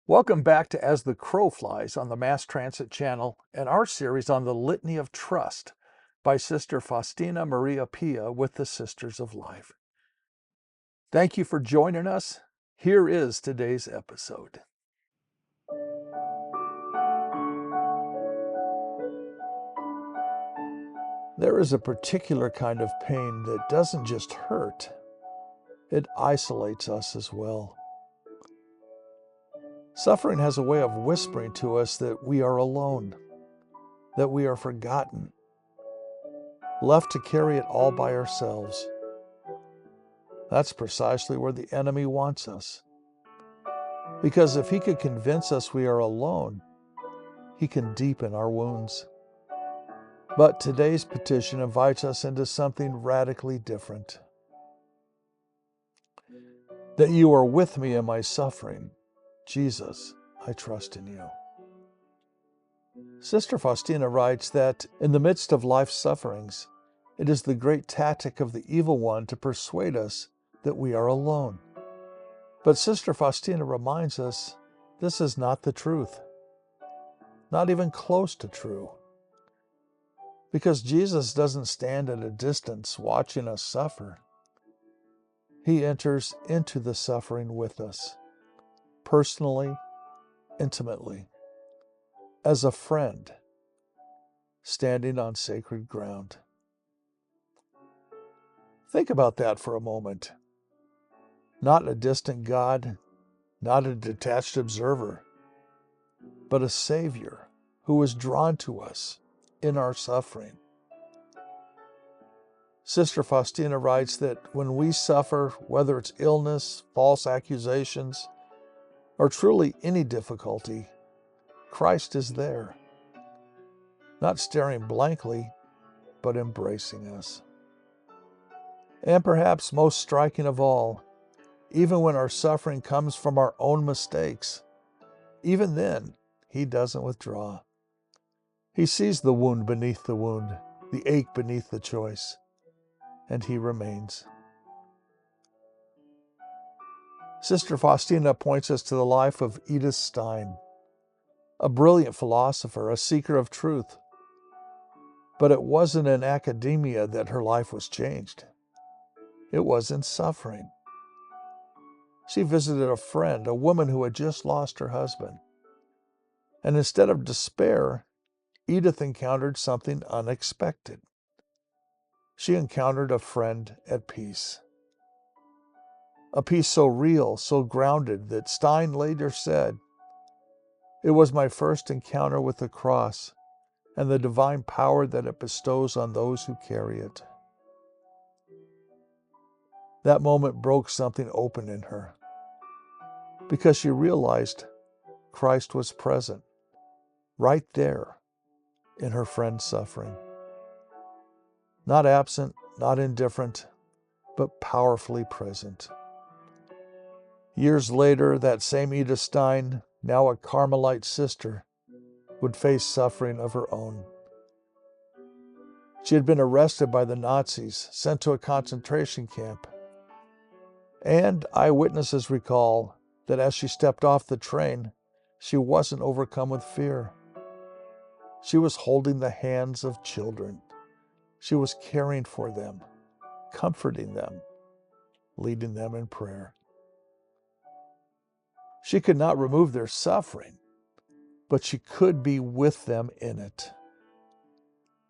Welcome back to As the Crow Flies on the Mass Transit Channel and our series on the Litany of Trust by Sister Faustina Maria Pia with the Sisters of Life. Thank you for joining us. Here is today's episode. There is a particular kind of pain that doesn't just hurt, it isolates us as well. Suffering has a way of whispering to us that we are alone, that we are forgotten, left to carry it all by ourselves. That's precisely where the enemy wants us. Because if he could convince us we are alone, he can deepen our wounds. But today's petition invites us into something radically different. That you are with me in my suffering. Jesus, I trust in you. Sister Faustina writes that in the midst of life's sufferings, it is the great tactic of the evil one to persuade us that we are alone. But Sister Faustina reminds us this is not the truth, not even close to true. Because Jesus doesn't stand at a distance watching us suffer. He enters into the suffering with us, personally, intimately, as a friend, standing on sacred ground. Think about that for a moment. Not a distant God, not a detached observer, but a Savior who is drawn to us in our suffering. Sister Faustina writes that when we suffer, whether it's illness, false accusations, or truly any difficulty, Christ is there, not staring blankly, but embracing us. And perhaps most striking of all, even when our suffering comes from our own mistakes, even then, he doesn't withdraw. He sees the wound beneath the wound, the ache beneath the choice, and he remains. Sister Faustina points us to the life of Edith Stein, a brilliant philosopher, a seeker of truth. But it wasn't in academia that her life was changed. It was in suffering. She visited a friend, a woman who had just lost her husband. And instead of despair, Edith encountered something unexpected. She encountered a friend at peace. A peace so real, so grounded, that Stein later said, "It was my first encounter with the cross and the divine power that it bestows on those who carry it." That moment broke something open in her, because she realized Christ was present, right there, in her friend's suffering. Not absent, not indifferent, but powerfully present. Years later, that same Edith Stein, now a Carmelite sister, would face suffering of her own. She had been arrested by the Nazis, sent to a concentration camp. And eyewitnesses recall that as she stepped off the train, she wasn't overcome with fear. She was holding the hands of children. She was caring for them, comforting them, leading them in prayer. She could not remove their suffering, but she could be with them in it,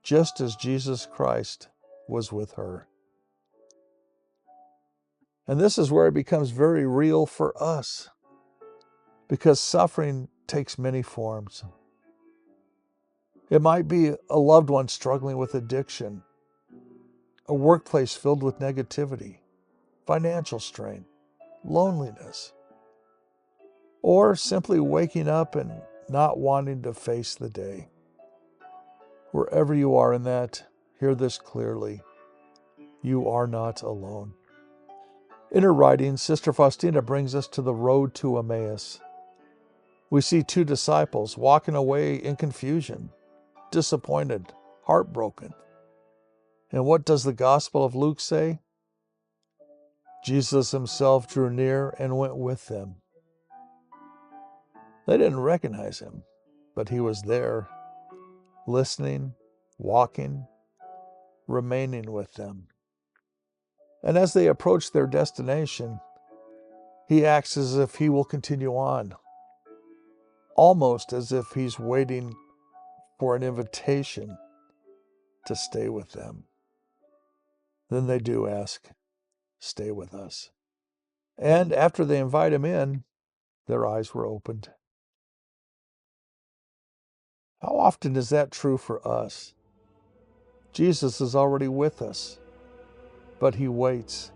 just as Jesus Christ was with her. And this is where it becomes very real for us, because suffering takes many forms. It might be a loved one struggling with addiction, a workplace filled with negativity, financial strain, loneliness, or simply waking up and not wanting to face the day. Wherever you are in that, hear this clearly. You are not alone. In her writing, Sister Faustina brings us to the road to Emmaus. We see two disciples walking away in confusion, disappointed, heartbroken. And what does the Gospel of Luke say? Jesus himself drew near and went with them. They didn't recognize him, but he was there, listening, walking, remaining with them. And as they approach their destination, he acts as if he will continue on, almost as if he's waiting for an invitation to stay with them. Then they do ask, "Stay with us." And after they invite him in, their eyes were opened. How often is that true for us? Jesus is already with us, but he waits.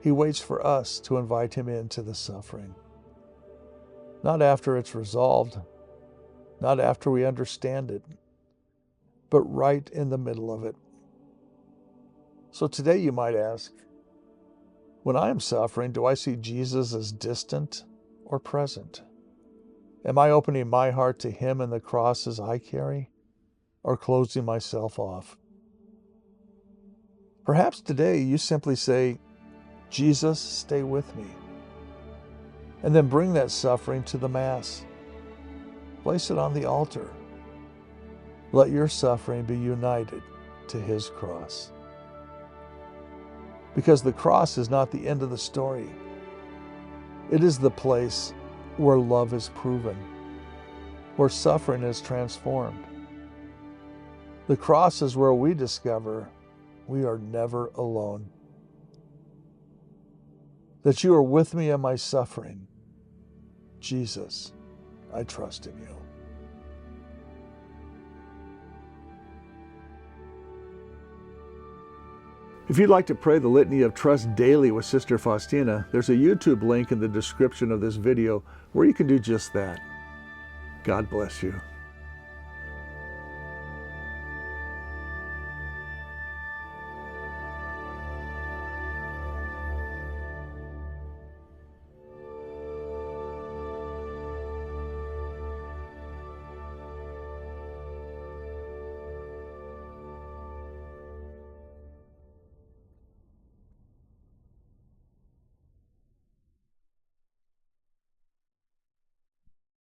He waits for us to invite him into the suffering. Not after it's resolved, not after we understand it, but right in the middle of it. So today you might ask, when I am suffering, do I see Jesus as distant or present? Am I opening my heart to him and the crosses I carry, or closing myself off? Perhaps today you simply say, "Jesus, stay with me." And then bring that suffering to the Mass. Place it on the altar. Let your suffering be united to his cross. Because the cross is not the end of the story. It is the place where love is proven, where suffering is transformed. The cross is where we discover we are never alone. That you are with me in my suffering. Jesus, I trust in you. If you'd like to pray the Litany of Trust daily with Sister Faustina, there's a YouTube link in the description of this video where you can do just that. God bless you.